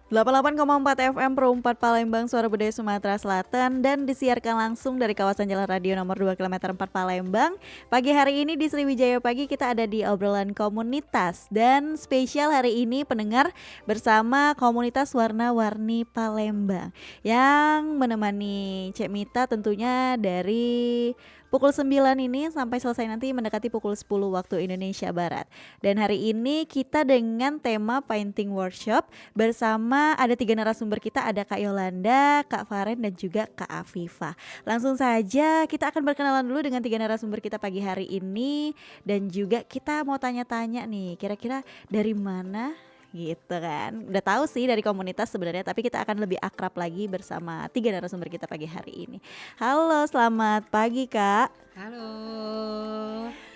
88,4 FM Pro 4 Palembang, Suara Budaya Sumatera Selatan, dan disiarkan langsung dari kawasan Jalan Radio nomor 2 kilometer 4 Palembang. Pagi hari ini di Sriwijaya Pagi kita ada di obrolan komunitas, dan spesial hari ini pendengar bersama komunitas Warna-Warni Palembang yang menemani Cek Mita tentunya dari pukul 9 ini sampai selesai nanti mendekati pukul 10 waktu Indonesia Barat. Dan hari ini kita dengan tema painting workshop bersama ada 3 narasumber kita, ada Kak Yolanda, Kak Faren, dan juga Kak Afifa. Langsung saja kita akan berkenalan dulu dengan 3 narasumber kita pagi hari ini, dan juga kita mau tanya-tanya nih, kira-kira dari mana gitu kan. Udah tahu sih dari komunitas sebenarnya, tapi kita akan lebih akrab lagi bersama 3 narasumber kita pagi hari ini. Halo, selamat pagi Kak. Halo.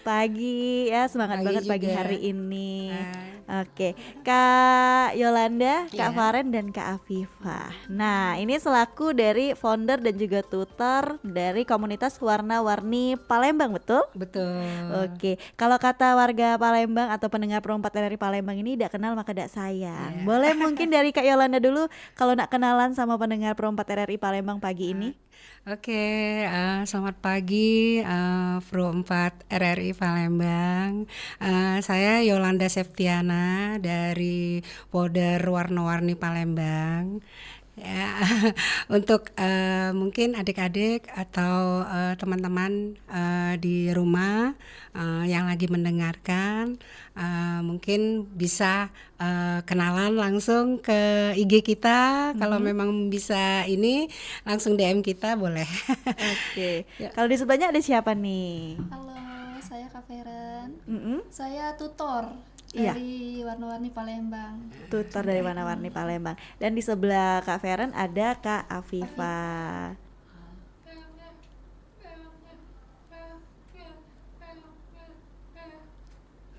Pagi ya, semangat Pagi banget pagi juga. hari ini. Hai. Oke, Kak Yolanda, Kak Iya. Faren, dan Kak Afifa. Nah, ini selaku dari founder dan juga tutor dari komunitas Warna-Warni Palembang, betul? Betul. Oke, kalau kata warga Palembang atau pendengar Perempat RRI Palembang ini tidak kenal maka tidak sayang. Iya. Boleh mungkin dari Kak Yolanda dulu kalau nak kenalan sama pendengar Perempat RRI Palembang pagi ini. Oke, selamat pagi Pro 4 RRI Palembang. Saya Yolanda Septiana dari Polder Warna-Warni Palembang. Ya, untuk mungkin adik-adik atau teman-teman di rumah yang lagi mendengarkan, mungkin bisa kenalan langsung ke IG kita. Kalau memang bisa ini langsung DM kita boleh. Oke, Ya. kalau di sebelahnya ada siapa nih? Halo, saya Kak Feren. Mm-mm. Saya tutor Iya. dari Warna-Warni Palembang. Tutor dari Warna-Warni Palembang. Dan di sebelah Kak Feren ada Kak Afifa.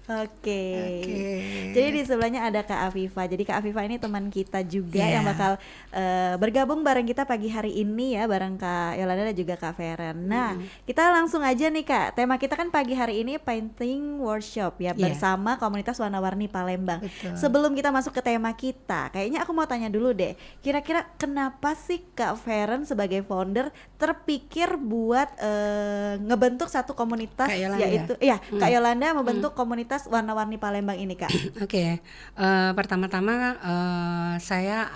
Oke. Oke. Jadi di sebelahnya ada Kak Afifa. Jadi Kak Afifa ini teman kita juga Iya. yang bakal bergabung bareng kita pagi hari ini ya, bareng Kak Yolanda dan juga Kak Feren. Nah, kita langsung aja nih Kak. Tema kita kan pagi hari ini painting workshop ya, Iya. bersama komunitas Warna-Warni Palembang. Betul. Sebelum kita masuk ke tema kita, kayaknya aku mau tanya dulu deh. Kira-kira kenapa sih Kak Feren sebagai founder terpikir buat ngebentuk satu komunitas, Kak Yolanda. yaitu Kak Yolanda membentuk komunitas Warna-Warni Palembang ini Kak? Oke, pertama-tama saya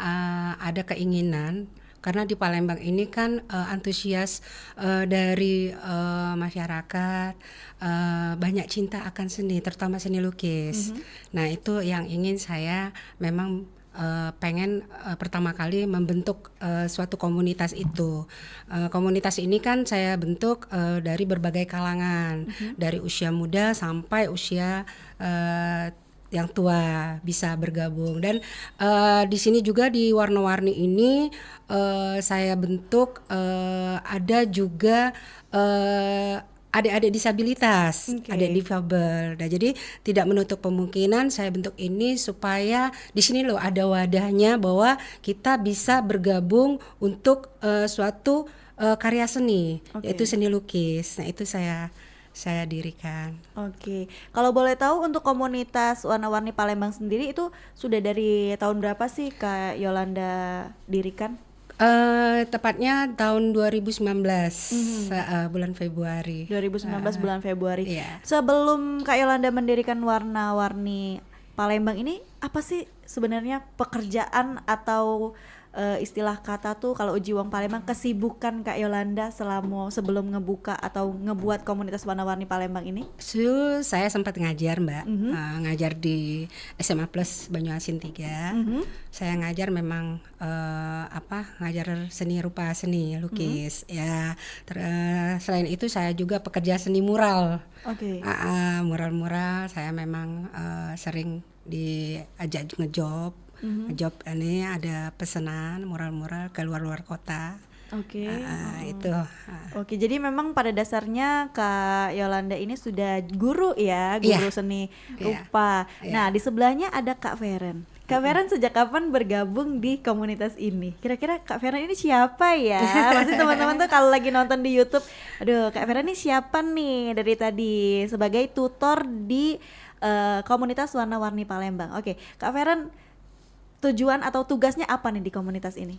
ada keinginan karena di Palembang ini kan antusias dari masyarakat banyak cinta akan seni, terutama seni lukis. Nah itu yang ingin saya memang pengen pertama kali membentuk suatu komunitas itu. Komunitas ini kan saya bentuk dari berbagai kalangan, dari usia muda sampai usia yang tua bisa bergabung. Dan di sini juga di Warna-Warni ini saya bentuk ada juga adik-adik disabilitas, Oke. adik difabel. Nah, jadi tidak menutup kemungkinan saya bentuk ini supaya di sini loh ada wadahnya bahwa kita bisa bergabung untuk suatu karya seni, Oke. yaitu seni lukis. Nah, itu saya dirikan. Oke, kalau boleh tahu untuk komunitas Warna-Warni Palembang sendiri itu sudah dari tahun berapa sih Kak Yolanda dirikan? Tepatnya tahun 2019 bulan Februari. 2019 bulan Februari. Iya. Sebelum Kak Yolanda mendirikan Warna-Warni Palembang ini, apa sih sebenarnya pekerjaan atau istilah kata tuh kalau Uji Wong Palembang, kesibukan Kak Yolanda selama sebelum ngebuka atau ngebuat komunitas Warna-Warni Palembang ini? Dulu saya sempat ngajar Mbak, ngajar di SMA Plus Banyuasin 3. Saya ngajar memang ngajar seni rupa seni lukis ya. Selain itu saya juga pekerja seni mural. Oke. Mural-mural saya memang sering diajak ngejob. Ngejob ini ada pesanan mural-mural ke luar kota. Oke. Itu. Oke, jadi memang pada dasarnya Kak Yolanda ini sudah guru ya, guru Iya. seni Iya. rupa. Iya. Nah, di sebelahnya ada Kak Feren. Kak Feren sejak kapan bergabung di komunitas ini? Kira-kira Kak Feren ini siapa ya? Pasti teman-teman tuh kalau lagi nonton di YouTube, aduh Kak Feren ini siapa nih dari tadi sebagai tutor di komunitas Warna-Warni Palembang. Oke, Kak Feren tujuan atau tugasnya apa nih di komunitas ini?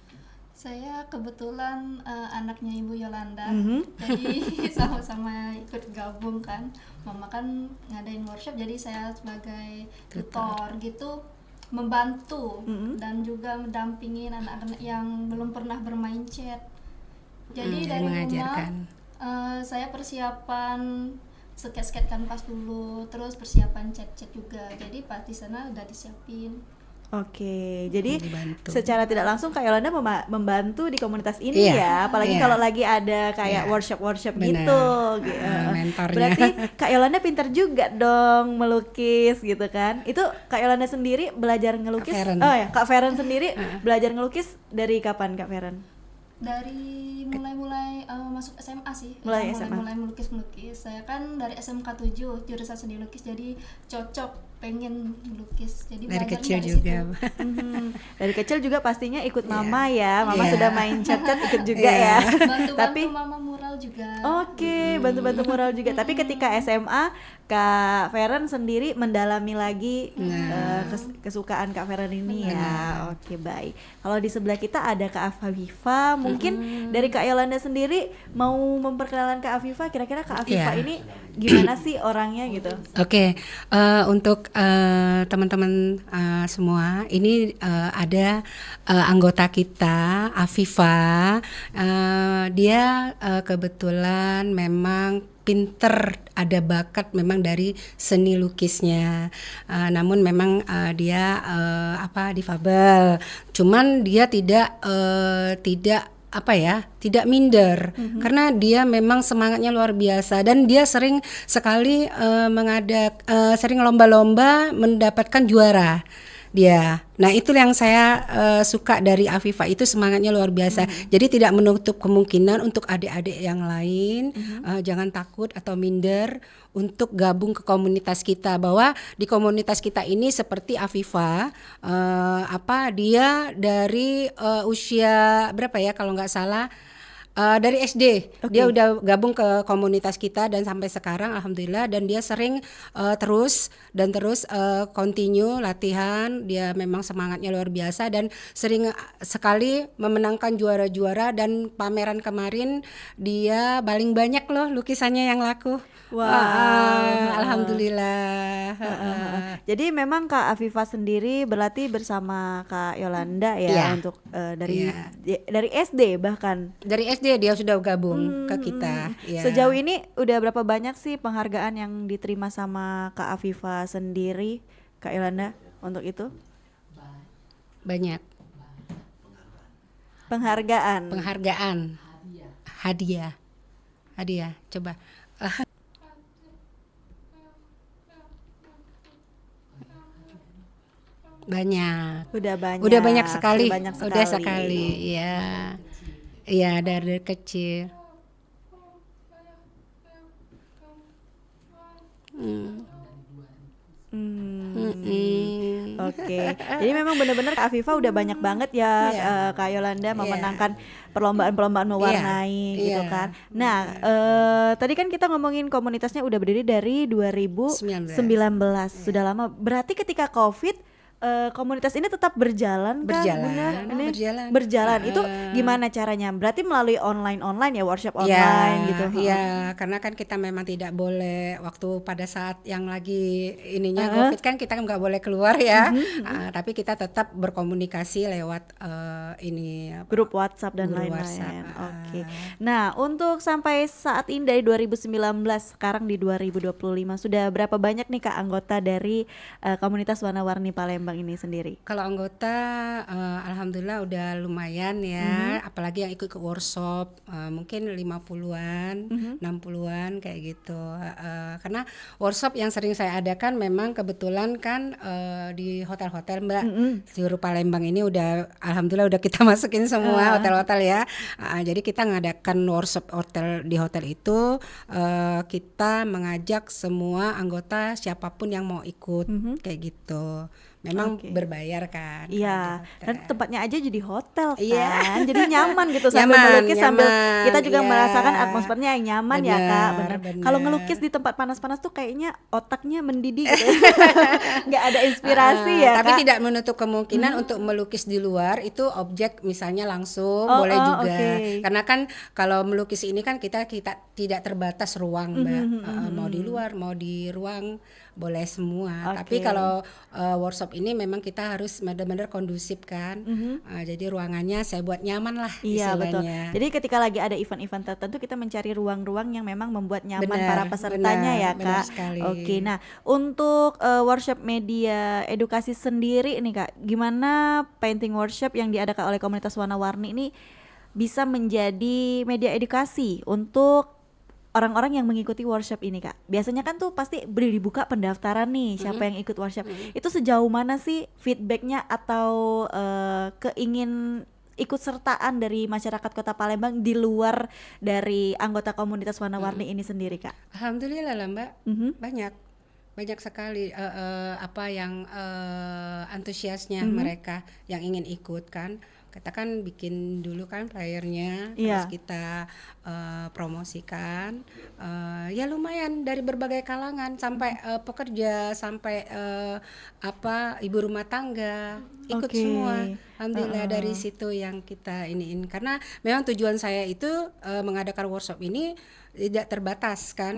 Saya kebetulan anaknya Ibu Yolanda, Mhm. jadi sama-sama ikut gabung kan. Mama kan ngadain workshop, jadi saya sebagai tutor gitu membantu dan juga mendampingin anak-anak yang belum pernah bermain chat. Jadi dari rumah mengajarkan. saya persiapan sket-sket kanvas dulu, terus persiapan chat-chat juga. Jadi pas di sana udah disiapin. Oke, jadi Dibantu. secara tidak langsung Kak Yolanda membantu di komunitas ini Iya, ya, apalagi iya. kalau lagi ada kayak Iya. workshop Benar. gitu. Mentornya. Berarti Kak Yolanda pintar juga dong melukis gitu kan? Itu Kak Yolanda sendiri belajar ngelukis? Kak Feren. Oh ya, Kak Feren sendiri belajar ngelukis dari kapan Kak Feren? Dari mulai masuk SMA sih. Mulai SMA. Mulai melukis. Saya kan dari SMK 7 jurusan seni lukis, jadi cocok pengen melukis. Jadi Dari belajarnya kecil dari juga. situ. Dari kecil juga pastinya ikut mama ya, mama Iya. sudah main cat-cat ikut juga Iya. ya. Bantu-bantu Tapi mama mural juga. oke, bantu-bantu mural juga. Tapi ketika SMA, Kak Feren sendiri mendalami lagi kesukaan Kak Feren ini ya. Oke, baik. Kalau di sebelah kita ada Kak Afifah, mungkin dari Kak Yolanda sendiri mau memperkenalkan Kak Afifah, kira-kira Kak Afifah Iya. ini gimana sih orangnya gitu? Oke, untuk teman-teman semua, ini ada anggota kita, Afifa. Dia kebetulan memang pinter, ada bakat memang dari seni lukisnya. Namun memang dia difabel. Cuman dia tidak minder karena dia memang semangatnya luar biasa dan dia sering sekali sering lomba-lomba mendapatkan juara dia. Nah, itu yang saya suka dari Afifa, itu semangatnya luar biasa. Jadi tidak menutup kemungkinan untuk adik-adik yang lain jangan takut atau minder untuk gabung ke komunitas kita, bahwa di komunitas kita ini seperti Afifa dia dari usia berapa ya kalau nggak salah, dari SD dia udah gabung ke komunitas kita dan sampai sekarang alhamdulillah, dan dia sering terus continue latihan. Dia memang semangatnya luar biasa dan sering sekali memenangkan juara-juara, dan pameran kemarin dia paling banyak loh lukisannya yang laku. Alhamdulillah. Jadi memang Kak Afifah sendiri berlatih bersama Kak Yolanda ya, Iya. untuk dari SD bahkan. Dari SD dia sudah gabung ke kita. Ya. Sejauh ini udah berapa banyak sih penghargaan yang diterima sama Kak Afifah sendiri, Kak Yolanda, untuk itu? Banyak Penghargaan. hadiah coba. Banyak. Udah Banyak sekali. Udah banyak Udah sekali. Iya. Iya, dari kecil. Oke. Jadi memang benar-benar Kak Afifah udah banyak banget ya, Kak Yolanda memenangkan perlombaan-perlombaan mewarnai gitu Iya. kan. Nah, tadi kan kita ngomongin komunitasnya udah berdiri dari 2019. Sudah lama. Berarti ketika Covid komunitas ini tetap berjalan kan? Bunda? Ini berjalan. Itu gimana caranya? Berarti melalui online ya, workshop online gitu. Iya, karena kan kita memang tidak boleh waktu pada saat yang lagi ininya Covid kan kita nggak boleh keluar ya. Tapi kita tetap berkomunikasi lewat grup WhatsApp dan grup lain-lain. WhatsApp. Oke. Nah, untuk sampai saat ini dari 2019 sekarang di 2025 sudah berapa banyak nih Kak anggota dari komunitas warna-warni Palembang ini sendiri? Kalau anggota alhamdulillah udah lumayan ya, apalagi yang ikut ke workshop mungkin 50-an, 60-an kayak gitu. Karena workshop yang sering saya adakan memang kebetulan kan di hotel-hotel Mbak. Seluruh Palembang ini udah alhamdulillah udah kita masukin semua hotel-hotel ya. Jadi kita ngadakan workshop di hotel itu, kita mengajak semua anggota siapapun yang mau ikut kayak gitu. Memang memang Oke. berbayar kan. Iya, kalau di dan hotel. tempatnya aja jadi hotel Iya. kan, jadi nyaman gitu sambil Nyaman, melukis sambil nyaman, kita juga iya. merasakan atmosfernya yang nyaman ya Kak, Benar, bener. benar. Kalau ngelukis di tempat panas-panas tuh kayaknya otaknya mendidih gitu, nggak ada inspirasi ya Tapi Kak. tidak menutup kemungkinan untuk melukis di luar itu objek misalnya langsung Oh, boleh oh, juga. oke. Karena kan kalau melukis ini kan kita tidak terbatas ruang, Mbak. Mau di luar, mau di ruang boleh semua. Tapi Oke. kalau workshop ini memang kita harus benar-benar kondusif kan. Jadi ruangannya saya buat nyaman lah Iya betul. istilahnya. Jadi ketika lagi ada event-event tertentu kita mencari ruang-ruang yang memang membuat nyaman Benar, para pesertanya benar, ya benar Kak. sekali. Oke, nah untuk workshop media edukasi sendiri nih Kak, gimana painting workshop yang diadakan oleh komunitas warna-warni ini bisa menjadi media edukasi untuk orang-orang yang mengikuti workshop ini Kak? Biasanya kan tuh pasti dibuka pendaftaran nih siapa yang ikut workshop. Itu sejauh mana sih feedbacknya atau keingin ikut sertaan dari masyarakat Kota Palembang di luar dari anggota komunitas warna-warni ini sendiri Kak? Alhamdulillah lah Mbak, Mhm. banyak sekali apa yang antusiasnya mereka yang ingin ikut kan. Kita kan bikin dulu kan flyernya, Iya. terus kita promosikan, ya lumayan dari berbagai kalangan sampai pekerja, sampai apa ibu rumah tangga ikut Oke. semua. Alhamdulillah dari situ yang kita iniin, karena memang tujuan saya itu mengadakan workshop ini tidak terbatas kan,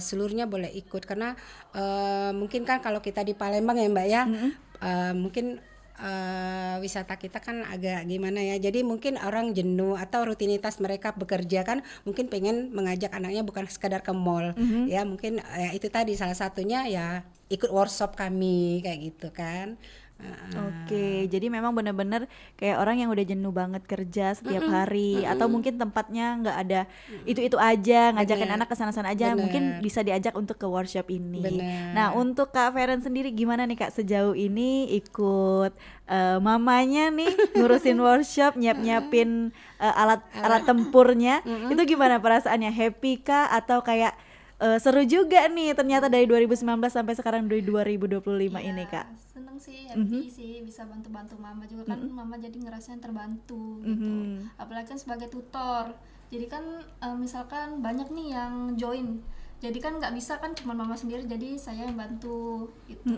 seluruhnya boleh ikut karena mungkin kan kalau kita di Palembang ya Mbak ya, mungkin wisata kita kan agak gimana ya, jadi mungkin orang jenuh atau rutinitas mereka bekerja kan, mungkin pengen mengajak anaknya bukan sekadar ke mall, ya mungkin ya itu tadi salah satunya ya ikut workshop kami kayak gitu kan. Oke, jadi memang benar-benar kayak orang yang udah jenuh banget kerja setiap hari atau mungkin tempatnya nggak ada itu-itu aja, ngajakin Bener. anak ke sana-sana aja, Bener. mungkin bisa diajak untuk ke workshop ini. Bener. Nah, untuk Kak Feren sendiri gimana nih Kak sejauh ini ikut mamanya nih ngurusin workshop, nyiapin alat tempurnya, itu gimana perasaannya? Happy kah atau kayak seru juga nih ternyata dari 2019 sampai sekarang dari 2025 ini Iya, Kak? seneng sih, happy sih bisa bantu-bantu mama juga kan, mama jadi ngerasain terbantu gitu. Apalagi kan sebagai tutor, jadi kan misalkan banyak nih yang join, jadi kan nggak bisa kan cuma mama sendiri, jadi saya yang bantu gitu.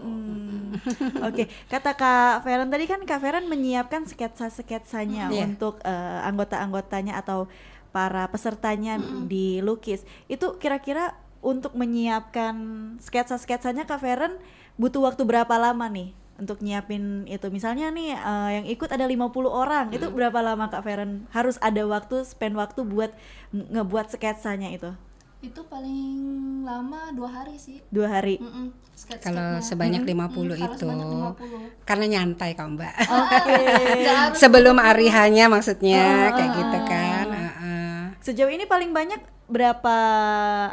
Oke, kata Kak Feren tadi kan Kak Feren menyiapkan sketsa-sketsanya Iya. untuk anggota-anggotanya atau para pesertanya dilukis. Itu kira-kira untuk menyiapkan sketsa-sketsanya Kak Feren butuh waktu berapa lama nih untuk nyiapin itu? Misalnya nih yang ikut ada 50 orang, itu berapa lama Kak Feren harus ada waktu, spend waktu buat ngebuat sketsanya itu? Itu paling lama 2 hari sih. 2 hari. Kalau sebanyak 50 Kalau itu sebanyak 50. karena nyantai kok Mbak. Nggak harus Sebelum hari hanya maksudnya kayak gitu kan. Sejauh ini paling banyak berapa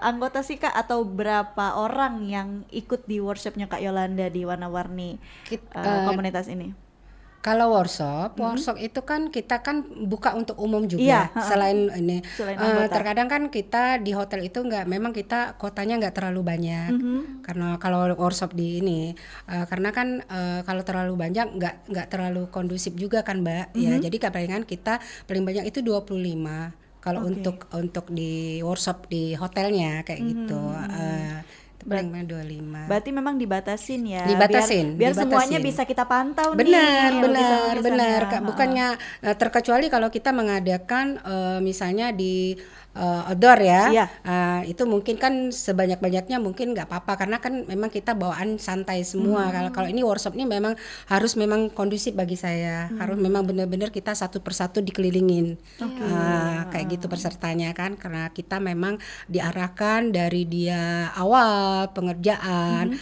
anggota sih Kak atau berapa orang yang ikut di workshopnya Kak Yolanda di Warna-Warni komunitas ini? Kalau workshop itu kan kita kan buka untuk umum Iya, juga. Selain ini, Selain anggota. terkadang kan kita di hotel itu memang kita kotanya nggak terlalu banyak. Karena kalau workshop di ini, karena kan kalau terlalu banyak nggak terlalu kondusif juga kan Mbak. Ya, jadi palingan kita paling banyak itu 25. Kalau untuk di workshop di hotelnya kayak gitu. Itu paling banyak 25. Berarti memang dibatasin ya. Dibatasin, biar dibatasin. semuanya bisa kita pantau nih. Benar, lukisan-lukisannya. benar. Bukannya terkecuali kalau kita mengadakan misalnya di outdoor ya, Iya. itu mungkin kan sebanyak-banyaknya mungkin nggak apa-apa karena kan memang kita bawaan santai semua. Kalau ini workshop ini memang harus memang kondusif bagi saya, harus memang benar-benar kita satu persatu dikelilingin, kayak gitu pesertanya kan, karena kita memang diarahkan dari dia awal pengerjaan,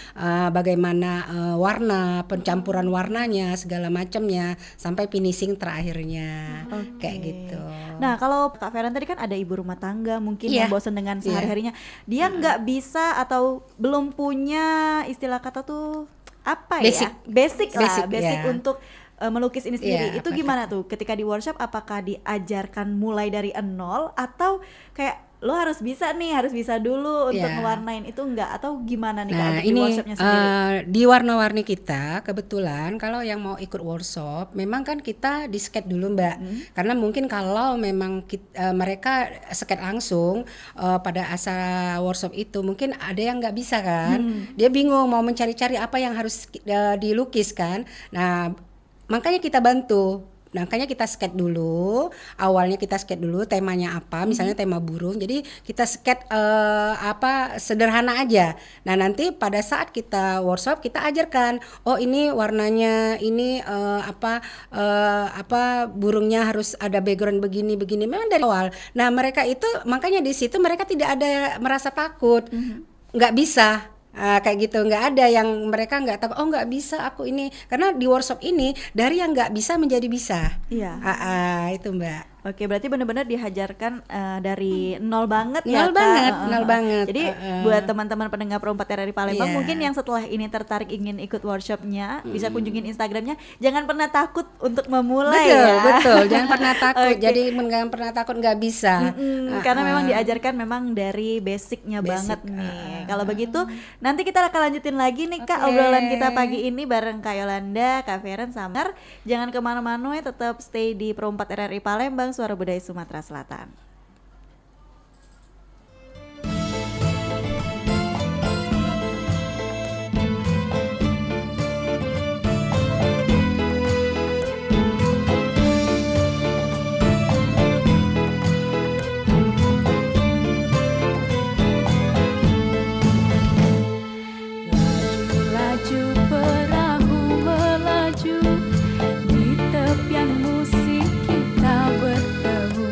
bagaimana warna, pencampuran warnanya segala macamnya sampai finishing terakhirnya, kayak gitu. Nah, kalau Kak Feren tadi kan ada ibu rumah tangga mungkin Iya. yang bosan dengan sehari-harinya, dia nggak bisa atau belum punya istilah kata tuh apa Basic. ya? Basic iya. untuk melukis ini sendiri. Iya, Itu gimana tuh? Ketika di workshop apakah diajarkan mulai dari nol atau kayak lo harus bisa nih, harus bisa dulu untuk Iya. ngewarnain itu enggak, atau gimana nih Kak Nah, untuk di ini workshopnya sendiri? di warna-warni kita kebetulan kalau yang mau ikut workshop memang kan kita di skate dulu Mbak. Karena mungkin kalau memang mereka skate langsung pada asa workshop itu mungkin ada yang nggak bisa kan. Dia bingung mau mencari-cari apa yang harus dilukis kan. Nah, makanya kita bantu. Nah, makanya kita skate dulu. Awalnya kita skate dulu temanya apa, misalnya tema burung. Jadi kita skate apa sederhana aja. Nah, nanti pada saat kita workshop kita ajarkan, oh ini warnanya, ini apa burungnya harus ada background begini begini. Memang dari awal. Nah, mereka itu makanya di situ mereka tidak ada merasa takut. Nggak bisa. Kayak gitu, nggak ada yang mereka nggak tahu, oh nggak bisa aku ini, karena di workshop ini dari yang nggak bisa menjadi bisa. Iya. Itu Mbak. Oke, berarti benar-benar dihajarkan dari nol banget ya Nol Kak? banget, nol banget. Jadi buat teman-teman pendengar Pro 4 RRI Palembang Iya. mungkin yang setelah ini tertarik ingin ikut workshopnya, bisa kunjungin Instagramnya. Jangan pernah takut untuk memulai Betul, ya. betul. Jangan pernah takut. Oke. Jadi jangan pernah takut nggak bisa. Karena memang diajarkan memang dari basicnya banget nih. Kalau begitu nanti kita akan lanjutin lagi nih Kak Oke. obrolan kita pagi ini bareng Kak Yolanda, Kak Feren, Samar. Jangan kemana-mana ya, tetap stay di Pro 4 RRI Palembang, Suara Budaya Sumatera Selatan. Laju perahu melaju di tepian musik kita bertemu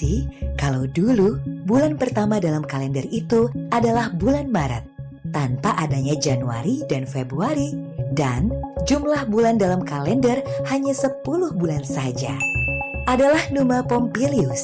tradisi kalau dulu bulan pertama dalam kalender itu adalah bulan Maret, tanpa adanya Januari dan Februari, dan jumlah bulan dalam kalender hanya 10 bulan saja. Adalah Numa Pompilius,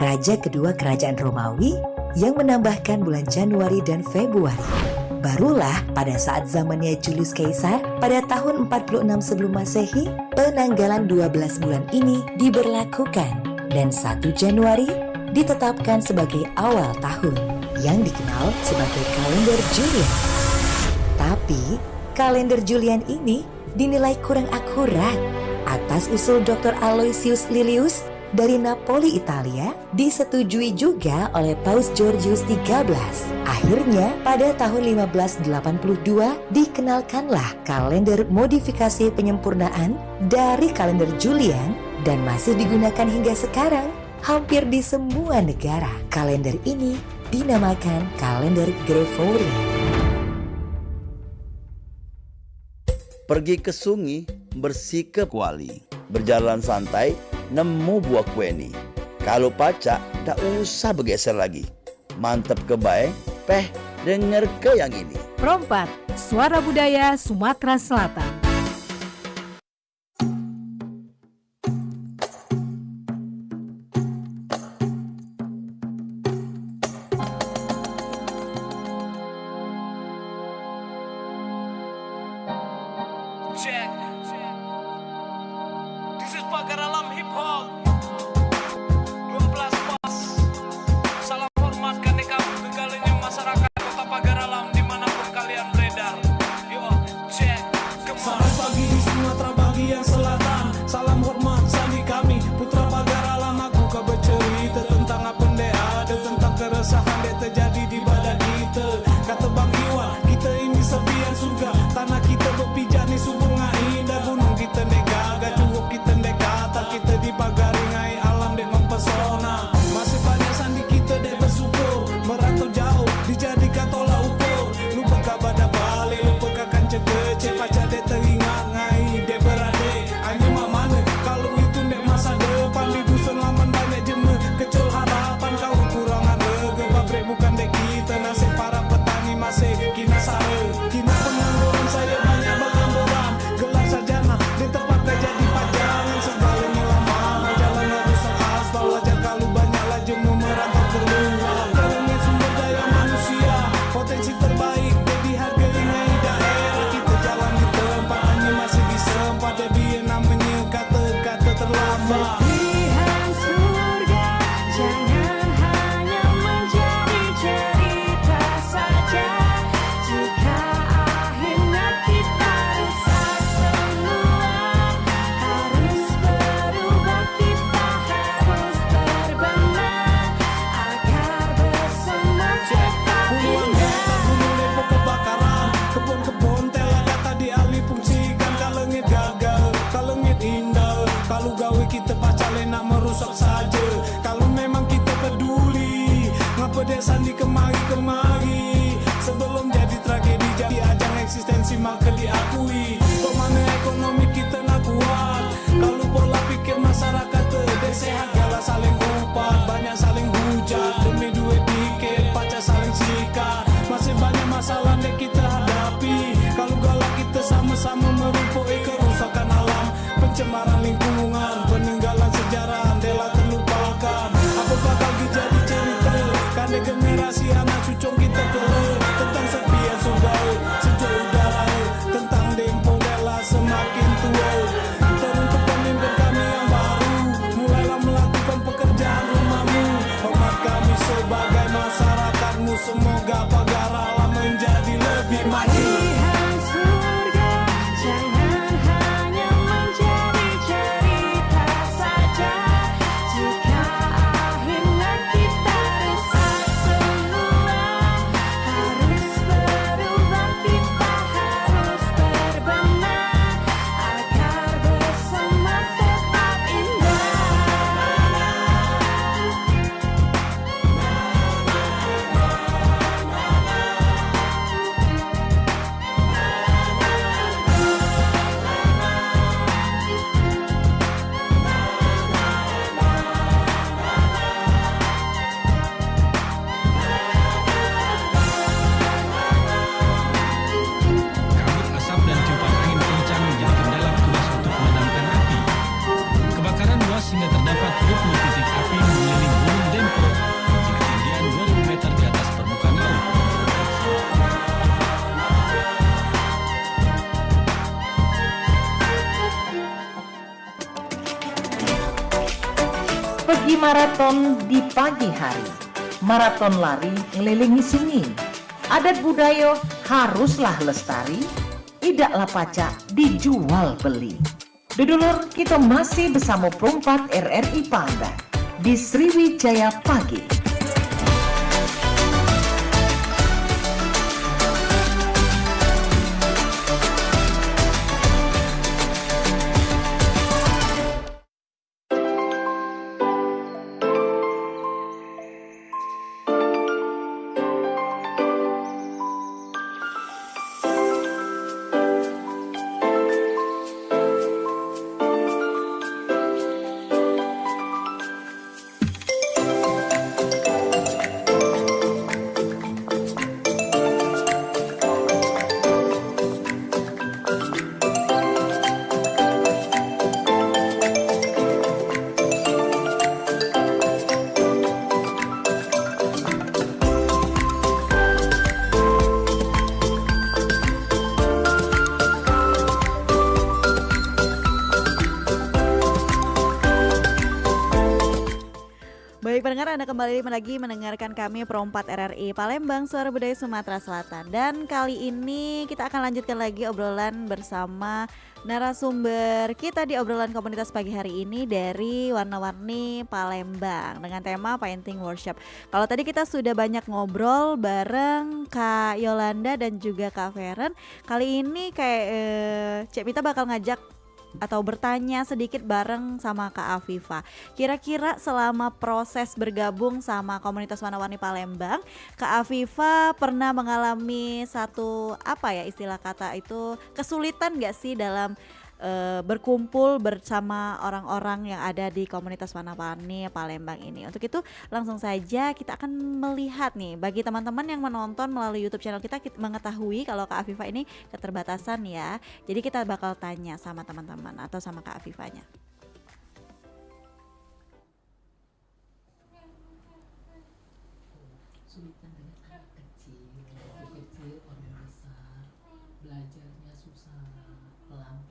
raja kedua kerajaan Romawi yang menambahkan bulan Januari dan Februari. Barulah pada saat zamannya Julius Caesar pada tahun 46 sebelum Masehi, penanggalan 12 bulan ini diberlakukan dan 1 Januari ditetapkan sebagai awal tahun yang dikenal sebagai kalender Julian. Tapi kalender Julian ini dinilai kurang akurat atas usul Dr. Aloysius Lilius dari Napoli, Italia, disetujui juga oleh Paus Georgius XIII. Akhirnya, pada tahun 1582 dikenalkanlah kalender modifikasi penyempurnaan dari kalender Julian dan masih digunakan hingga sekarang hampir di semua negara. Kalender ini dinamakan kalender Gregorian. Pergi ke sungai, bersih ke kuali, berjalan santai, nemu buah kueni. Kalau pacak, tak usah bergeser lagi. Mantap ke baik, denger ke yang ini. Rompat, Suara Budaya Sumatera Selatan. Check. This is Pagar Alam Hip Hop 12 pas. Salam hormat kami kegalinya masyarakat kota Pagar Alam dimanapun kalian beredar. Yo, check. Selamat pagi di Sumatera bagian selatan. Salam hormat sandi kami putra Pagar Alam. Aku kau bercerita tentang apa yang ada, tentang keresahan yang terjadi di badan kita. Kata Bang Iwan, kita ini sepian surga. Tanah kita berpijak ni subunga indah. Gunung kita nega, curug kita nega. Tak kita dipagari ngai alam dek mempesona. Masih banyak sandi kita dek bersyukur. Merantau jauh, dijadikan tolak ukur. Lupa kabar balik, lupa kakan cek pacar dek teringat ngai dek beradik. Hanya mak mana, kalau itu dek masa depan. Di dusun laman banyak jema, kecil harapan. Kau kurangan rega, pabrik bukan dek kita. Nasib para petani masih kina sara. Kina pengangguran saya banyak bergambaran. Gelar sarjana di tempat kerja di pajangan. Segalanya lama, jalan rusak aspal. Wajar kalau banyak laju merantau keluar. Karena sumber daya manusia, potensi terbaik jadi harga ngai daerah. Kita jalan di tempat hanya masih disempat. Jadi namanya kata-kata terlambat. Lihat surga, jangan hanya menjadi cerita saja. Jika akhirnya kita rusak semua, harus berubah, kita harus terbenah agar bersama tetap Puluhan indah. hektar gunung Lepo kebakaran. Kebun-kebun telah kata dialih fungsikan. Kalengit gagal, kalengit indah. Kalau gawe kita pacale nak merusak saja. Kalau memang kita peduli, ngapa dek sandi kemari-kemari. Sebelum jadi tragedi, jadi ajang eksistensi maka diakui. Kok mana ekonomi kita nak kuat. Kalau pola pikir masyarakat tidak sehat, galah saling umpat, banyak saling hujat. Demi duit dikit, pacar saling sikat. Masih banyak masalah yang kita hadapi. Kalau galah kita sama-sama merupui kerusakan alam, pencemaran lingkungan, peninggalan sejarah dela terlupakan. Apa bakal jadi cerita kan de generasi anak cucu kita kelak tentang sepian surga, sejuk udara, tentang dempo dela semakin tua. Teruntuk pemimpin kami yang baru, mulailah melakukan pekerjaan rumahmu. Hormat kami sebagai masyarakatmu, semoga Pagar Alam menjadi lebih maju. Lihat surga, jangan hanya menjadi cerita saja. Jika akhirnya kita rusak semua, maraton di pagi hari. Maraton lari ngelilingi sungai. Adat budaya haruslah lestari, idaklah pacak dijual beli. Dudulur, kita masih bersama Perumpat RRI Palembang di Sriwijaya Pagi. Baik pendengar, Anda kembali lagi mendengarkan kami Perumpat RRI Palembang, Suara Budaya Sumatera Selatan. Dan kali ini kita akan lanjutkan lagi obrolan bersama narasumber kita di obrolan komunitas pagi hari ini dari Warna-Warni Palembang dengan tema Painting Workshop. Kalau tadi kita sudah banyak ngobrol bareng Kak Yolanda dan juga Kak Feren, kali ini kayak Cek Mita bakal ngajak atau bertanya sedikit bareng sama Kak Afifa. Kira-kira selama proses bergabung sama komunitas Warna-Warni Palembang, Kak Afifa pernah mengalami satu istilah kata itu kesulitan gak sih dalam berkumpul bersama orang-orang yang ada di komunitas Warna-Warni Palembang ini? Untuk itu langsung saja kita akan melihat nih, bagi teman-teman yang menonton melalui YouTube channel kita mengetahui kalau Kak Afifa ini keterbatasan ya. Jadi kita bakal tanya sama teman-teman atau sama Kak Afifanya. Kesulitan dengan anak kecil, orang besar, belajarnya susah, pelan-pelan.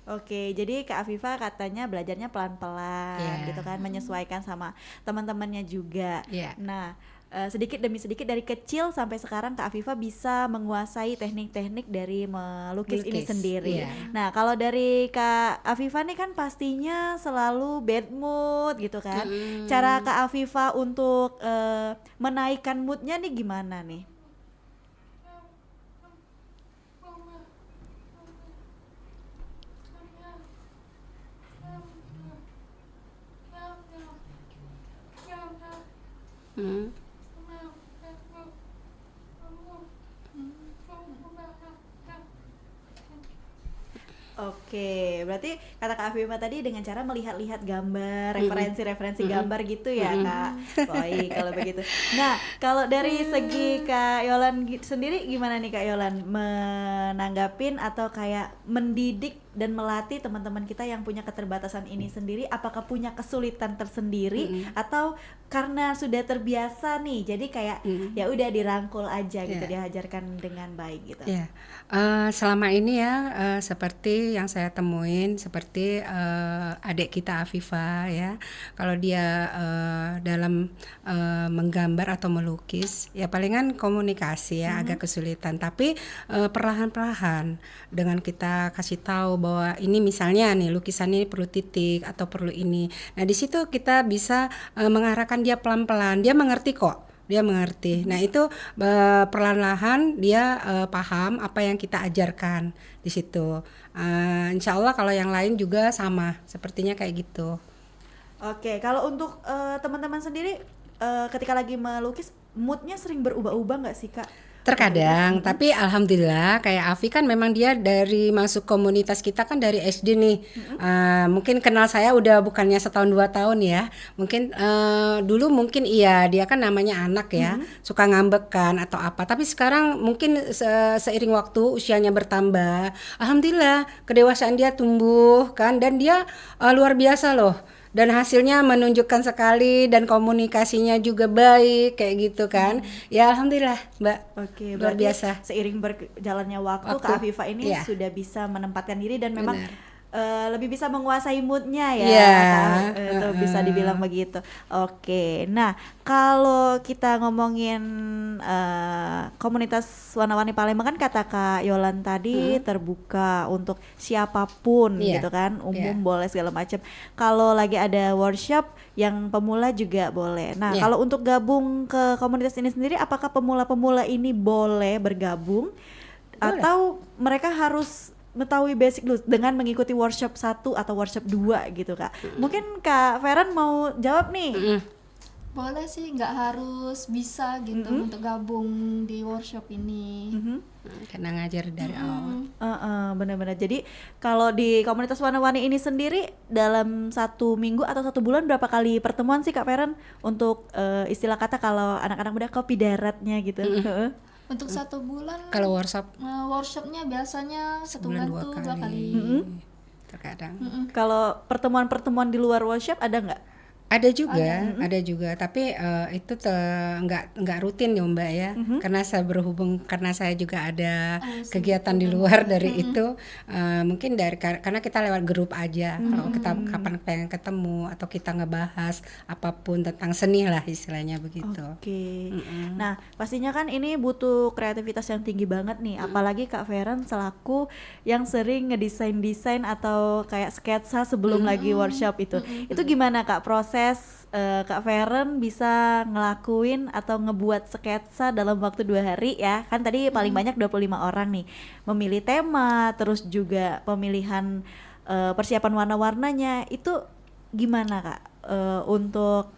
Oke, jadi Kak Afifa katanya belajarnya pelan-pelan gitu kan, menyesuaikan sama teman-temannya juga. Nah, sedikit demi sedikit dari kecil sampai sekarang Kak Afifa bisa menguasai teknik-teknik dari melukis ini sendiri. Nah, kalau dari Kak Afifa nih kan pastinya selalu bad mood gitu kan. Cara Kak Afifa untuk menaikkan moodnya nih gimana nih? Oke, berarti kata Kak Afifah tadi dengan cara melihat-lihat gambar, referensi-referensi gambar gitu ya Kak. Baik kalau begitu. Nah, kalau dari segi Kak Yolan sendiri gimana nih Kak Yolan menanggapin atau kayak mendidik dan melatih teman-teman kita yang punya keterbatasan ini sendiri? Apakah punya kesulitan tersendiri atau karena sudah terbiasa nih, jadi kayak ya udah dirangkul aja gitu, diajarkan dengan baik gitu? Selama ini seperti yang saya temuin, seperti adik kita Afifa ya, kalau dia dalam menggambar atau melukis ya palingan komunikasi agak kesulitan, tapi perlahan-lahan dengan kita kasih tahu bahwa ini misalnya nih lukisan ini perlu titik atau perlu ini, nah di situ kita bisa mengarahkan dia pelan-pelan, dia mengerti kok. Dia mengerti. Nah itu perlahan-lahan dia paham apa yang kita ajarkan di situ. Insya Allah kalau yang lain juga sama, sepertinya kayak gitu. Oke, kalau untuk teman-teman sendiri ketika lagi melukis moodnya sering berubah-ubah nggak sih Kak? Terkadang, tapi alhamdulillah kayak Afi kan memang dia dari masuk komunitas kita kan dari SD nih. Mungkin kenal saya udah bukannya setahun 2 tahun ya. Mungkin dulu mungkin iya dia kan namanya anak ya, suka ngambek kan atau apa. Tapi sekarang mungkin seiring waktu usianya bertambah, alhamdulillah kedewasaan dia tumbuh kan, dan dia luar biasa loh. Dan hasilnya menunjukkan sekali, dan komunikasinya juga baik kayak gitu kan. Ya alhamdulillah Mbak. Oke, luar berarti biasa. seiring berjalannya waktu Kak Afifa ini Iya. sudah bisa menempatkan diri dan memang Benar. lebih bisa menguasai moodnya ya, Iya, Kak, itu bisa dibilang begitu. Oke, nah kalau kita ngomongin komunitas warna-warni Palembang kan kata Kak Yolan tadi terbuka untuk siapapun Iya, gitu kan, umum iya. boleh segala macam. Kalau lagi ada workshop yang pemula juga boleh. Nah, Iya. kalau untuk gabung ke komunitas ini sendiri, apakah pemula-pemula ini boleh bergabung atau mereka harus mengetahui basic dulu dengan mengikuti workshop 1 atau workshop 2 gitu Kak? Mungkin Kak Feren mau jawab nih. Boleh sih, nggak harus bisa gitu untuk gabung di workshop ini. Karena ngajar dari awal. Benar-benar. Jadi kalau di komunitas warna-warni ini sendiri dalam 1 minggu atau 1 bulan berapa kali pertemuan sih Kak Feren untuk istilah kata kalau anak-anak muda kopi daratnya gitu? Untuk 1 bulan Kalau workshop workshopnya biasanya 1 bulan sebulan tuh 2 2 kali. kali. Terkadang. Kalau pertemuan-pertemuan di luar workshop ada nggak? Ada juga, tapi itu nggak rutin ya Mbak ya, karena saya berhubung karena saya juga ada kegiatan di luar dari itu, mungkin karena kita lewat grup aja, kalau kita kapan pengen ketemu atau kita ngebahas apapun tentang seni lah istilahnya begitu. Oke. Nah, pastinya kan ini butuh kreativitas yang tinggi banget nih, apalagi Kak Feren selaku yang sering ngedesain atau kayak sketsa sebelum lagi workshop itu. Itu gimana Kak proses Kak Feren bisa ngelakuin atau ngebuat sketsa dalam waktu 2 hari ya? Kan tadi paling banyak 25 orang nih. Memilih tema, terus juga pemilihan persiapan warna-warnanya. Itu gimana Kak? Untuk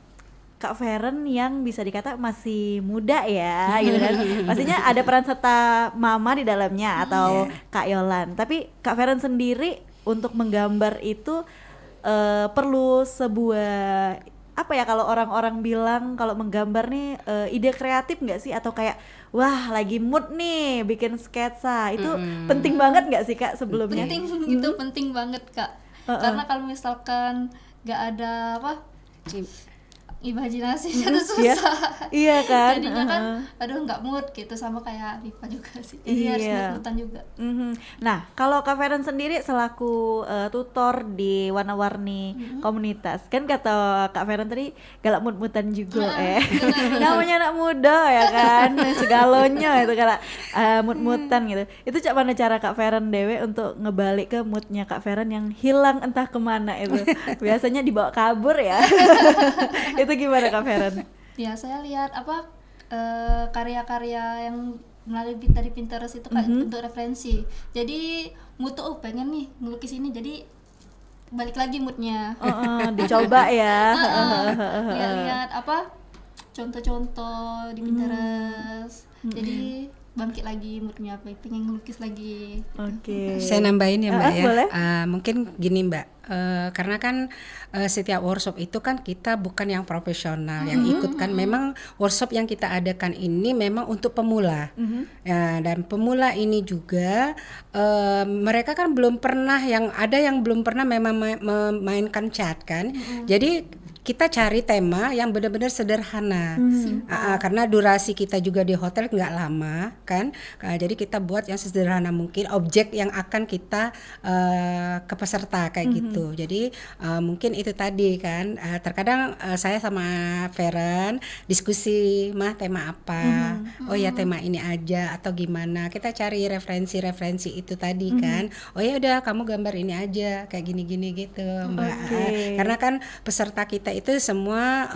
Kak Feren yang bisa dikata masih muda ya, gitu kan. Pastinya ada peran serta mama di dalamnya atau Kak Yolan. Tapi Kak Feren sendiri untuk menggambar itu perlu sebuah apa ya, kalau orang-orang bilang kalau menggambar nih ide kreatif nggak sih, atau kayak wah lagi mood nih bikin sketsa itu penting banget nggak sih Kak sebelumnya? Penting itu penting banget Kak. Karena kalau misalkan nggak ada imajinasinya tuh susah. Iya kan? Jadinya kan aduh nggak mood gitu, sama kayak Viva juga sih. Jadi harus mood-moodan juga. Nah, kalau Kak Feren sendiri selaku tutor di warna-warni komunitas, kan kata Kak Feren tadi galak mood-moodan juga namanya anak muda ya kan, segalonya itu kalau mood-moodan gitu. Itu cak mana cara Kak Feren dewe untuk ngebalik ke moodnya Kak Feren yang hilang entah kemana itu? Biasanya dibawa kabur ya. Itu gimana Kak Feren? Ya saya lihat karya-karya yang melalui dari Pinterest itu kan untuk referensi. Jadi mood tuh pengen nih ngelukis ini, jadi balik lagi moodnya. Dicoba ya. Lihat-lihat contoh-contoh di Pinterest. Jadi bangkit lagi moodnya, pengen ngelukis lagi. Oke. Saya nambahin ya Mbak ya. Boleh. Mungkin gini Mbak, karena kan setiap workshop itu kan kita bukan yang profesional yang ikut kan. Memang workshop yang kita adakan ini memang untuk pemula. Ya, dan pemula ini juga mereka kan belum pernah, ada yang belum pernah memang memainkan cat kan. Jadi kita cari tema yang benar-benar sederhana, karena durasi kita juga di hotel nggak lama kan, jadi kita buat yang sederhana mungkin, objek yang akan kita ke peserta kayak gitu. Jadi mungkin itu tadi kan, terkadang saya sama Feren diskusi, mah tema apa, oh ya tema ini aja atau gimana, kita cari referensi itu tadi kan, oh ya udah kamu gambar ini aja kayak gini gitu Mbak. Karena kan peserta kita itu semua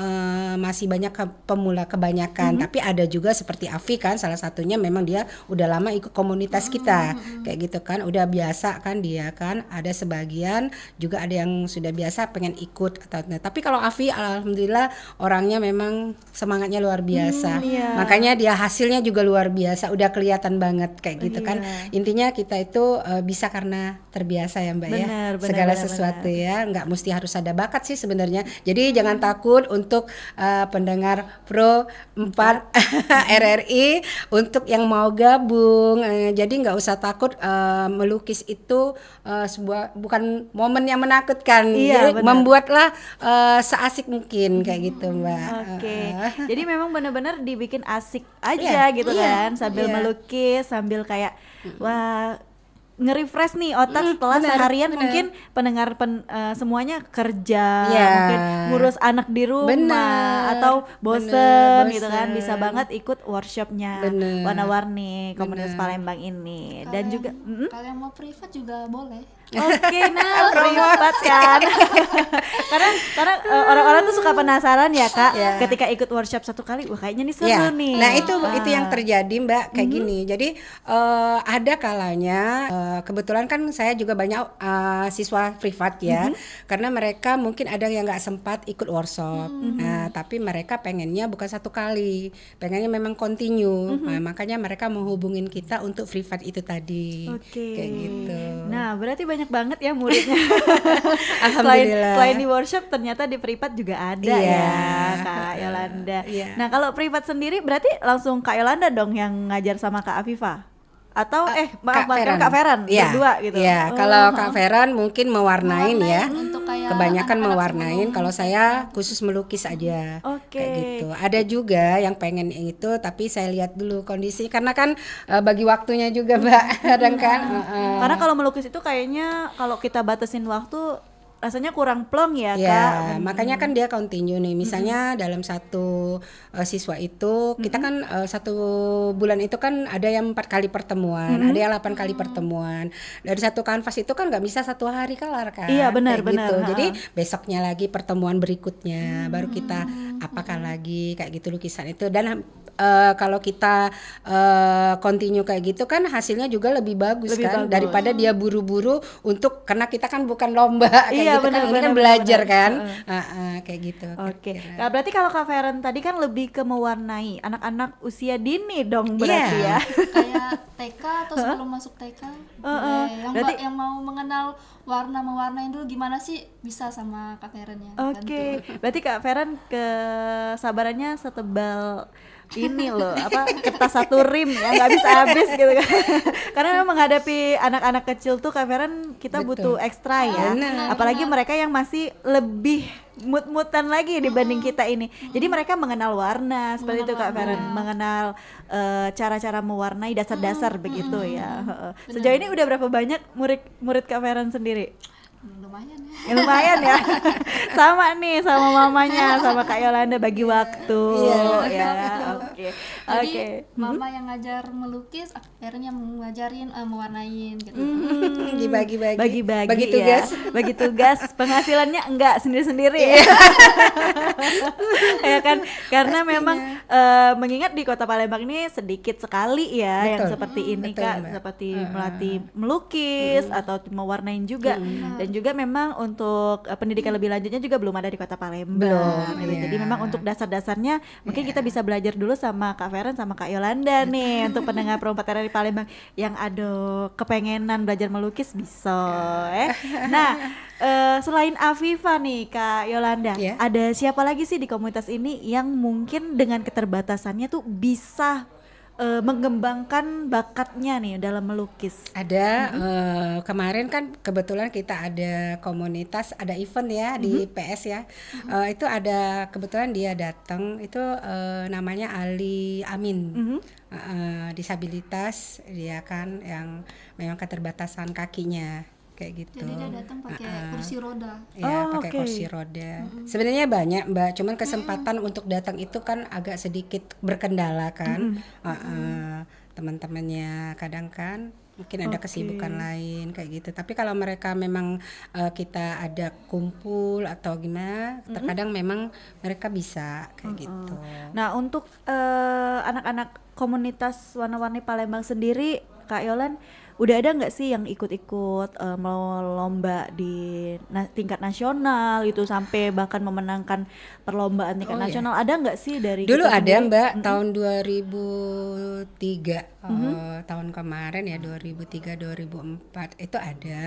masih banyak pemula kebanyakan, tapi ada juga seperti Afi kan, salah satunya memang dia udah lama ikut komunitas kita, kayak gitu kan, udah biasa kan dia kan. Ada sebagian juga ada yang sudah biasa pengen ikut tapi kalau Afi alhamdulillah orangnya memang semangatnya luar biasa, makanya dia hasilnya juga luar biasa, udah kelihatan banget kayak gitu kan. Intinya kita itu bisa karena terbiasa ya Mbak ya, segala sesuatu ya, nggak mesti harus ada bakat sih sebenarnya. Jadi jangan takut untuk pendengar Pro 4 RRI untuk yang mau gabung. Jadi nggak usah takut, melukis itu bukan momen yang menakutkan. Jadi membuatlah seasik mungkin kayak gitu Mbak. Oke. Jadi memang benar-benar dibikin asik aja gitu kan, sambil melukis, sambil kayak wah nge-refresh nih otak setelah seharian mungkin pendengar semuanya kerja, mungkin ngurus anak di rumah atau bosen gitu kan, bisa banget ikut workshopnya warna-warni komunitas Palembang ini. Dan juga kalau yang mau privat juga boleh. Oke, nah privat kan. karena orang-orang tuh suka penasaran ya Kak, ketika ikut workshop satu kali, wah kayaknya nih seru nih. Nah itu yang terjadi Mbak kayak gini. Jadi ada kalanya kebetulan kan saya juga banyak siswa privat ya, karena mereka mungkin ada yang nggak sempat ikut workshop. Nah tapi mereka pengennya bukan satu kali, pengennya memang continue. Nah, makanya mereka menghubungin kita untuk privat itu tadi. Kayak gitu. Nah berarti banyak banget ya muridnya. Alhamdulillah. Selain di workshop ternyata di privat juga ada ya Kak Yolanda. Nah kalau privat sendiri berarti langsung Kak Yolanda dong yang ngajar sama Kak Afifah? Atau Kak Feran berdua gitu. Iya, kalau Kak Feran mungkin mewarnain ya. Untuk kayak Kebanyakan mewarnain, kalau saya khusus melukis aja. Kayak gitu. Ada juga yang pengen itu, tapi saya lihat dulu kondisi karena kan bagi waktunya juga Mbak. Kadang kan. Karena kalau melukis itu kayaknya kalau kita batasin waktu rasanya kurang plong ya Kak. Ya, makanya kan dia continue nih. Misalnya dalam satu siswa itu kita kan satu bulan itu kan ada yang 4 kali pertemuan, ada yang 8 kali pertemuan. Dari satu kanvas itu kan nggak bisa satu hari kelar kan. Iya benar. Gitu. Jadi besoknya lagi pertemuan berikutnya, baru kita apakan lagi kayak gitu lukisan itu. Dan kalau kita continue kayak gitu kan hasilnya juga lebih bagus daripada dia buru-buru untuk, karena kita kan bukan lomba kayak gitu kan, ini kan belajar kan. Kayak gitu. Oke. Nah, berarti kalau Kak Feren tadi kan lebih ke mewarnai anak-anak usia dini dong berarti ya. Kayak TK atau sebelum masuk TK. Yang mau mengenal mewarnain dulu gimana sih, bisa sama Kak Feren ya. Oke. Berarti Kak Feren kesabarannya setebal ini loh, kertas satu rim ya, nggak bisa habis gitu kan. Karena menghadapi anak-anak kecil tuh Kak Feren kita butuh ekstra ya. Apalagi mereka yang masih lebih mut-mutan lagi dibanding kita ini. Jadi mereka mengenal warna seperti itu Kak Feren, mengenal cara-cara mewarnai dasar-dasar begitu ya. Sejauh ini udah berapa banyak murid Kak Feren sendiri? Lumayan ya. Sama nih sama mamanya, sama Kak Yolanda bagi waktu ya. Oke. Mama yang ngajar melukis, akhirnya mengajarin mewarnain gitu. Dibagi-bagi. Bagi tugas. Bagi tugas, penghasilannya enggak sendiri-sendiri. Ya kan? Karena memang mengingat di Kota Palembang ini sedikit sekali ya yang seperti ini Kak, seperti melatih melukis atau mewarnain juga. Dan juga memang untuk pendidikan lebih lanjutnya juga belum ada di Kota Palembang gitu. Jadi memang untuk dasar-dasarnya mungkin kita bisa belajar dulu sama Kak Feren sama Kak Yolanda nih. Untuk pendengar Pro 4 RRI Palembang yang ada kepengenan belajar melukis bisa Nah selain Afifah nih Kak Yolanda, ada siapa lagi sih di komunitas ini yang mungkin dengan keterbatasannya tuh bisa mengembangkan bakatnya nih dalam melukis? Ada kemarin kan kebetulan kita ada komunitas, ada event ya di PS ya. Itu ada kebetulan dia datang, itu namanya Ali Amin. Disabilitas dia kan, yang memang keterbatasan kakinya kayak gitu. Jadi dia datang pakai kursi roda. Ya, pakai kursi roda. Sebenarnya banyak Mbak, cuman kesempatan untuk datang itu kan agak sedikit berkendala kan. Teman-temannya kadang kan mungkin ada Oke. kesibukan lain kayak gitu. Tapi kalau mereka memang kita ada kumpul atau gimana, terkadang memang mereka bisa kayak gitu. Nah, untuk anak-anak komunitas warna-warni Palembang sendiri, Kak Yolan, udah ada nggak sih yang ikut-ikut mau lomba di tingkat nasional itu sampai bahkan memenangkan perlombaan tingkat Oh, iya. nasional? Ada nggak sih dari Dulu kita ada sendiri? Mbak tahun 2003 tahun kemarin ya 2003-2004 itu ada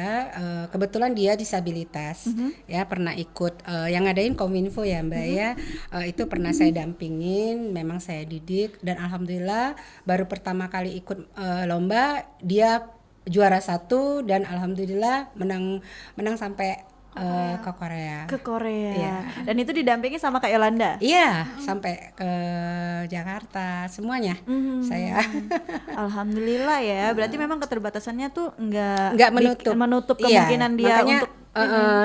kebetulan dia disabilitas ya pernah ikut yang ngadain Kominfo ya Mbak ya itu pernah saya dampingin memang saya didik dan alhamdulillah baru pertama kali ikut lomba dia juara 1 dan alhamdulillah menang sampai ke Korea. Ke Korea. Iya. Dan itu didampingi sama Kak Yolanda. Iya, sampai ke Jakarta semuanya. Saya Alhamdulillah ya. Berarti memang keterbatasannya tuh nggak menutup kemungkinan dia makanya, untuk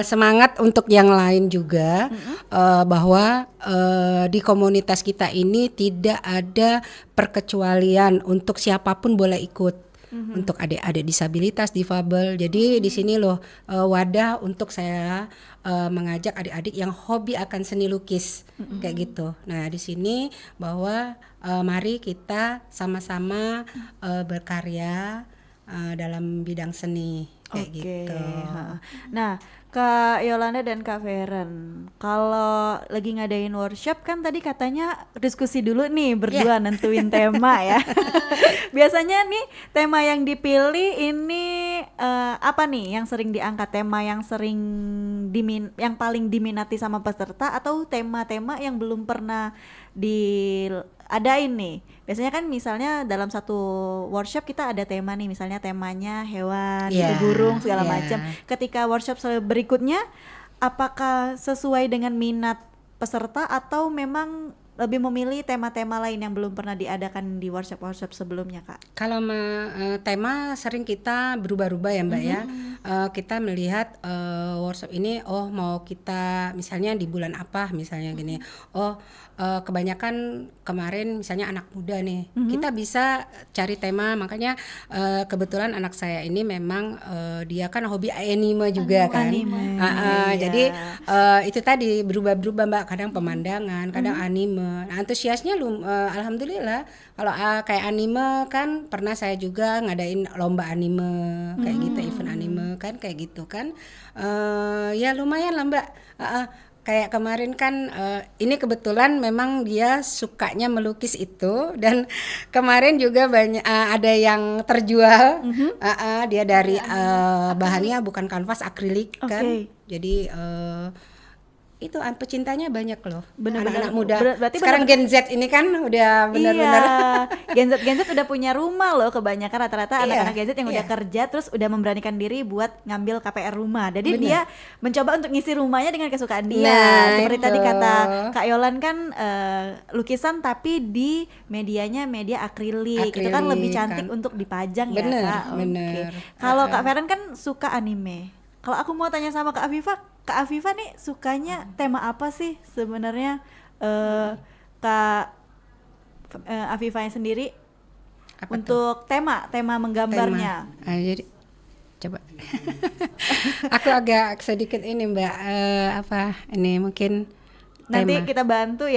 semangat untuk yang lain juga bahwa di komunitas kita ini tidak ada perkecualian untuk siapapun boleh ikut. Untuk adik-adik disabilitas, difabel. Jadi di sini loh wadah untuk saya mengajak adik-adik yang hobi akan seni lukis kayak gitu. Nah, di sini bahwa mari kita sama-sama berkarya dalam bidang seni kayak gitu. Nah, Kak Yolanda dan Kak Feren, kalau lagi ngadain workshop kan tadi katanya diskusi dulu nih berdua nentuin tema ya. Biasanya nih tema yang dipilih ini apa nih yang sering diangkat, tema yang sering yang paling diminati sama peserta atau tema-tema yang belum pernah diadain nih. Biasanya kan misalnya dalam satu workshop kita ada tema nih, misalnya temanya hewan, gitu, burung segala macam. Ketika workshop berikutnya apakah sesuai dengan minat peserta atau memang lebih memilih tema-tema lain yang belum pernah diadakan di workshop-workshop sebelumnya, Kak? Kalau tema sering kita berubah-ubah ya Mbak ya. Kita melihat workshop ini mau kita misalnya di bulan apa misalnya gini. Kebanyakan kemarin misalnya anak muda nih. Kita bisa cari tema, makanya kebetulan anak saya ini memang dia kan hobi anime juga kan. Jadi itu tadi berubah-berubah Mbak, kadang pemandangan, kadang anime. Nah, antusiasnya alhamdulillah. Kalau kayak anime kan pernah saya juga ngadain lomba anime kayak gitu, event anime kan kayak gitu kan. Ya lumayan lah Mbak. Kayak kemarin kan ini kebetulan memang dia sukanya melukis itu dan kemarin juga banyak ada yang terjual. Dia dari bahannya bukan kanvas, akrilik kan. Jadi itu pecintanya banyak loh, anak-anak muda. Berarti sekarang Gen Z ini kan udah benar-benar Gen Z udah punya rumah loh, kebanyakan rata-rata anak-anak Gen Z yang udah kerja terus udah memberanikan diri buat ngambil KPR rumah. Jadi dia mencoba untuk ngisi rumahnya dengan kesukaan dia. Seperti tadi kata Kak Yolan kan lukisan tapi di medianya media akrilik. Itu kan lebih cantik untuk dipajang ya, Kak. Bener. Kalau Kak Feren kan suka anime. Kalau aku mau tanya sama Kak Afifa nih sukanya tema apa sih sebenarnya? Kak Afifanya sendiri Apa untuk tema menggambarnya. Jadi coba aku agak sedikit ini Mbak ini mungkin Nanti tema. kita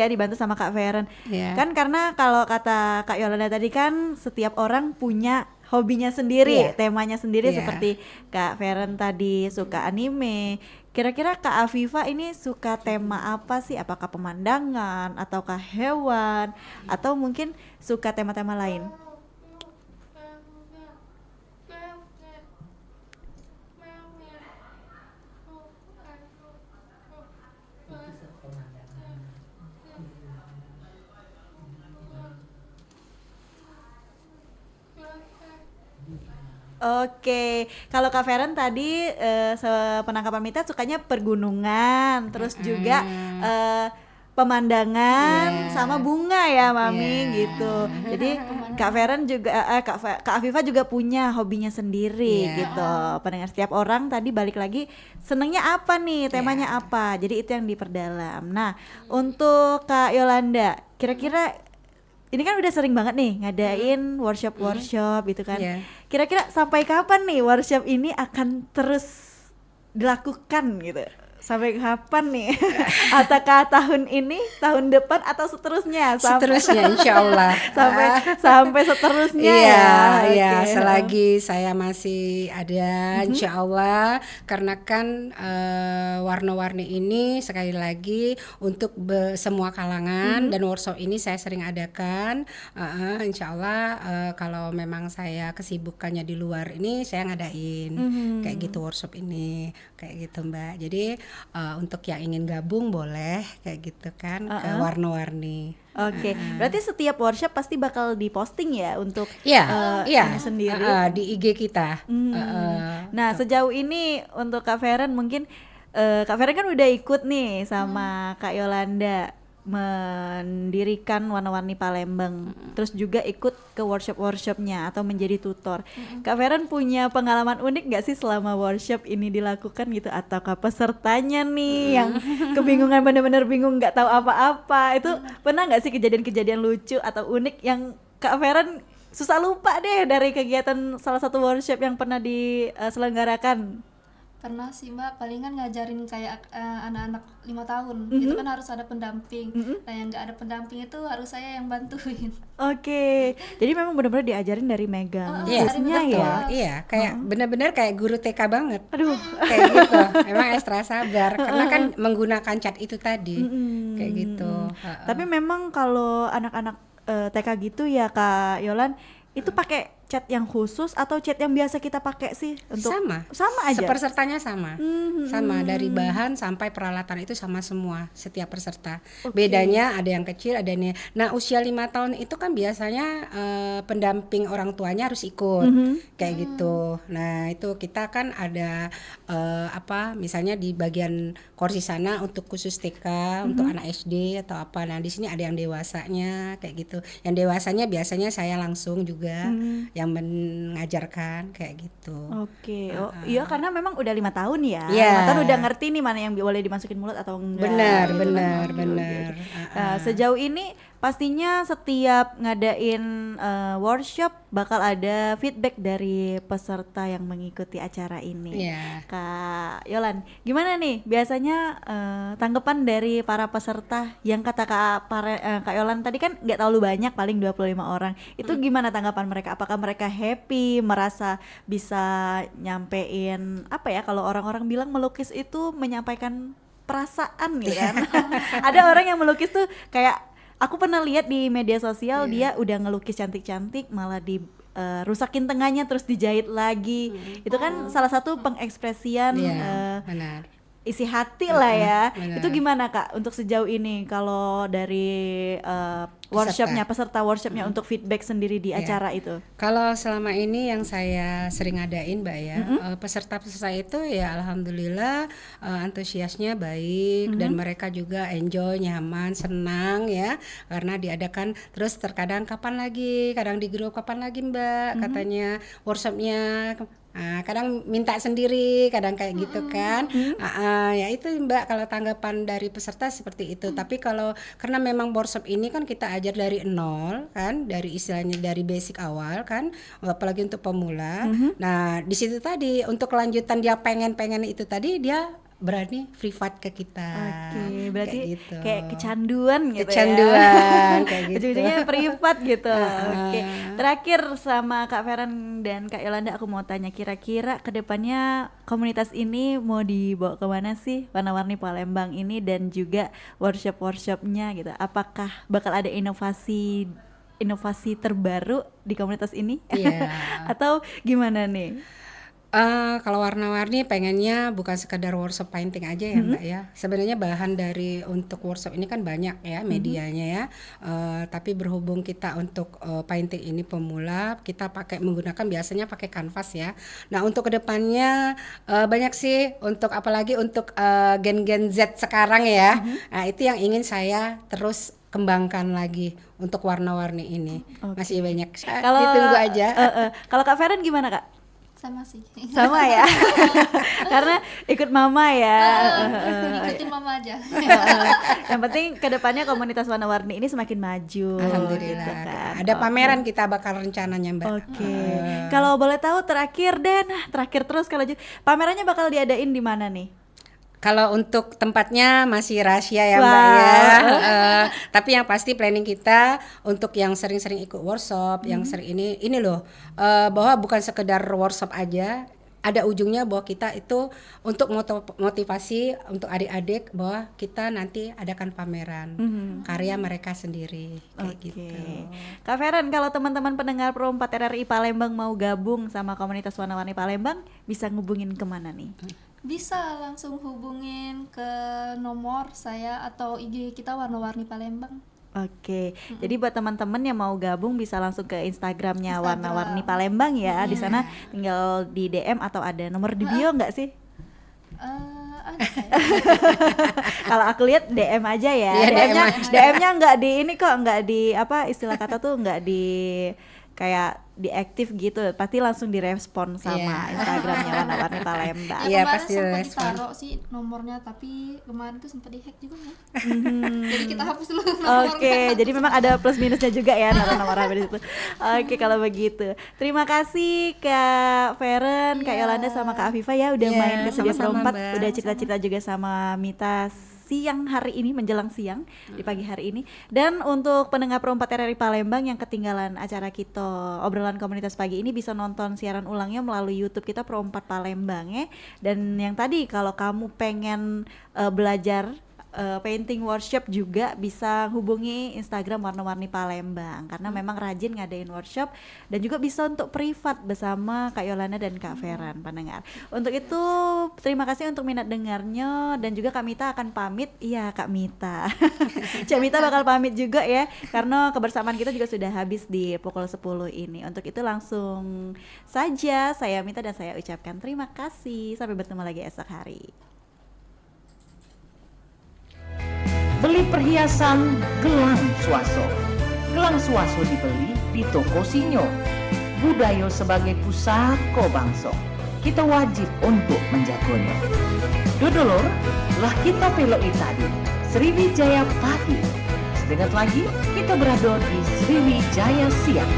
dibantu sama Kak Feren. Kan karena kalau kata Kak Yolanda tadi kan setiap orang punya hobinya sendiri, temanya sendiri. Seperti Kak Feren tadi suka anime. Kira-kira Kak Afifa ini suka tema apa sih? Apakah pemandangan ataukah hewan atau mungkin suka tema-tema lain? Oke, kalau Kak Feren tadi sepenangkapan Mita sukanya pergunungan, terus juga pemandangan sama bunga ya Mami gitu. Jadi Kak Feren juga Kak Afifa juga punya hobinya sendiri gitu. Pendengar setiap orang tadi balik lagi senengnya apa nih, temanya apa. Jadi itu yang diperdalam. Nah, untuk Kak Yolanda, kira-kira ini kan udah sering banget nih ngadain workshop gitu kan. Iya. Kira-kira sampai kapan nih workshop ini akan terus dilakukan gitu? Sampai kapan nih? Apakah tahun ini, tahun depan atau seterusnya? Seterusnya insya Allah. sampai seterusnya Iya, ya. iya, Oke. selagi saya masih ada, insya Allah, karena kan warna-warni ini sekali lagi untuk semua kalangan dan workshop ini saya sering adakan, insya Allah kalau memang saya kesibukannya di luar ini saya ngadain kayak gitu workshop ini, kayak gitu Mbak. Jadi untuk yang ingin gabung boleh kayak gitu kan ke warna-warni. Oke, berarti setiap workshop pasti bakal diposting ya untuk Iya, ini sendiri. di IG kita. Nah, sejauh ini untuk Kak Feren mungkin Kak Feren kan udah ikut nih sama Kak Yolanda mendirikan Warna-Warni Palembang, terus juga ikut ke workshop-workshopnya atau menjadi tutor. Kak Feren punya pengalaman unik nggak sih selama workshop ini dilakukan gitu, ataukah pesertanya nih yang kebingungan, bener-bener bingung nggak tahu apa-apa, itu pernah nggak sih kejadian-kejadian lucu atau unik yang Kak Feren susah lupa deh dari kegiatan salah satu workshop yang pernah diselenggarakan? Pernah sih Mbak, palingan ngajarin kayak anak-anak 5 tahun, itu kan harus ada pendamping. Nah yang nggak ada pendamping itu harus saya yang bantuin. Oke, jadi memang benar-benar diajarin dari megang Iya, busnya betul. ya. Iya, kayak benar-benar kayak guru TK banget. Aduh, Kayak gitu. Emang ekstra sabar karena kan menggunakan cat itu tadi. Kayak gitu. tapi memang kalau anak-anak TK gitu ya Kak Yolan, itu pakai cat yang khusus atau cat yang biasa kita pakai sih untuk sama aja. Pesertanya sama. Sama dari bahan sampai peralatan itu sama semua setiap peserta. Oke. Bedanya ada yang kecil, ada yang. Nah, usia 5 tahun itu kan biasanya pendamping orang tuanya harus ikut. Kayak gitu. Nah, itu kita kan ada misalnya di bagian kursi sana untuk khusus TK, untuk anak SD atau apa. Nah, di sini ada yang dewasanya kayak gitu. Yang dewasanya biasanya saya langsung juga yang mengajarkan kayak gitu. Oke, iya karena memang udah 5 tahun ya. Iya. 5 tahun udah ngerti nih mana yang boleh dimasukin mulut atau enggak. Benar, Gitu. benar, Oke, benar. oke, oke. Nah, sejauh ini pastinya setiap ngadain workshop bakal ada feedback dari peserta yang mengikuti acara ini. Iya. Kak Yolan, gimana nih biasanya tanggapan dari para peserta yang kata Kak Yolan tadi kan nggak terlalu banyak, paling 25 orang. Itu gimana tanggapan mereka? Apakah mereka happy, merasa bisa nyampein apa ya, kalau orang-orang bilang melukis itu menyampaikan perasaan gitu kan. Ada orang yang melukis tuh kayak aku pernah lihat di media sosial, dia udah ngelukis cantik-cantik malah di rusakin tengahnya terus dijahit lagi. Itu kan salah satu pengekspresian Iya, benar. isi hati lah ya. benar. Itu gimana Kak untuk sejauh ini kalau dari peserta workshopnya untuk feedback sendiri di Iya. acara itu? Kalau selama ini yang saya sering adain Mbak ya, peserta-peserta itu ya alhamdulillah antusiasnya baik dan mereka juga enjoy, nyaman, senang ya, karena diadakan terus. Terkadang kapan lagi, kadang di grup kapan lagi Mbak katanya workshopnya. Kadang minta sendiri, kadang kayak gitu kan. Ya itu Mbak, kalau tanggapan dari peserta seperti itu. Tapi kalau karena memang workshop ini kan kita ajar dari nol kan, dari istilahnya dari basic awal kan, apalagi untuk pemula. Nah di situ tadi untuk kelanjutan dia pengen itu tadi dia berani privat ke kita. Oke, berarti kayak gitu. kayak kecanduan gitu Kecanduan, kayak gitu. Ujung-ujungnya privat gitu. Oke. Terakhir sama Kak Feren dan Kak Yolanda, aku mau tanya kira-kira kedepannya komunitas ini mau dibawa kemana sih, Warna-Warni Palembang ini, dan juga workshop-workshopnya gitu. Apakah bakal ada inovasi terbaru di komunitas ini? Iya. Atau gimana nih? Kalau warna-warni pengennya bukan sekedar workshop painting aja ya Mbak ya. Sebenarnya bahan dari untuk workshop ini kan banyak ya medianya ya. Tapi berhubung kita untuk painting ini pemula, kita menggunakan biasanya pakai kanvas ya. Nah untuk kedepannya banyak sih, untuk apalagi untuk gen-gen Z sekarang ya. Nah itu yang ingin saya terus kembangkan lagi untuk warna-warni ini. Masih banyak. Ditunggu aja. Kalau Kak Feren gimana Kak? sama sih. Sama ya. Karena ikut mama ya. Ikutin mama aja. Yang penting kedepannya komunitas warna-warni ini semakin maju. Alhamdulillah. gitu kan. Ada Oke. pameran kita bakal rencananya, Mbak. Oke. Kalau boleh tahu terakhir deh, terakhir terus kalau pamerannya bakal diadain di mana nih? Kalau untuk tempatnya masih rahasia ya Mbak Wow. ya. Tapi yang pasti planning kita untuk yang sering-sering ikut workshop, yang sering ini loh, bahwa bukan sekedar workshop aja, ada ujungnya bahwa kita itu untuk motivasi untuk adik-adik bahwa kita nanti adakan pameran karya mereka sendiri kayak Oke. gitu. Kak Feren, kalau teman-teman pendengar Pro 4 RRI Palembang mau gabung sama komunitas warna-warni Palembang, bisa ngubungin kemana nih? Bisa langsung hubungin ke nomor saya atau IG kita Warna-Warni Palembang. Oke, jadi buat teman-teman yang mau gabung bisa langsung ke Instagramnya Warna-Warni Palembang ya. Di sana tinggal di DM atau ada nomor di bio nggak sih? Ada kayak. Kalau aku lihat DM aja ya. Iya, DM DM-nya aja. DM-nya nggak di ini kok, nggak di apa istilah kata tuh nggak di kayak diaktif gitu, pasti langsung direspon sama Iya. Instagramnya Warna-Warni Palembang. Iya, Kemarin pasti sempat respon. ditaruh sih nomornya, tapi kemarin tuh sempat dihack juga ya. Mhm. Jadi kita hapus dulu nomornya. Oke, jadi memang ada plus minusnya juga ya naruh nomor HP di situ. Oke, kalau begitu. Terima kasih Kak Feren, Kak Yolanda sama Kak Afifa ya udah Iya, main ke Studio Pro sama-sama, 4, Mbak. udah cerita-cerita juga sama Mita siang hari ini menjelang siang di pagi hari ini. Dan untuk pendengar Pro 4 RRI Palembang yang ketinggalan acara kita obrolan komunitas pagi ini bisa nonton siaran ulangnya melalui YouTube kita Pro 4 Palembang ya. Dan yang tadi kalau kamu pengen belajar painting workshop juga bisa hubungi Instagram Warna-Warni Palembang karena memang rajin ngadain workshop dan juga bisa untuk privat bersama Kak Yolanda dan Kak Feran pendengar. Untuk itu terima kasih untuk minat dengarnya dan juga Kak Mita akan pamit. Iya Kak Mita. Cak Mita bakal pamit juga ya karena kebersamaan kita juga sudah habis di pukul 10 ini. Untuk itu langsung saja saya Mita dan saya ucapkan terima kasih. Sampai bertemu lagi esok hari. Beli perhiasan Gelang Suaso. Gelang Suaso dibeli di toko Sinyo. Budaya sebagai pusako bangsa. Kita wajib untuk menjaganya. Dodolor, lah kita peloi tadi. Sriwijaya pagi. Sedengat lagi kita berada di Sriwijaya siang.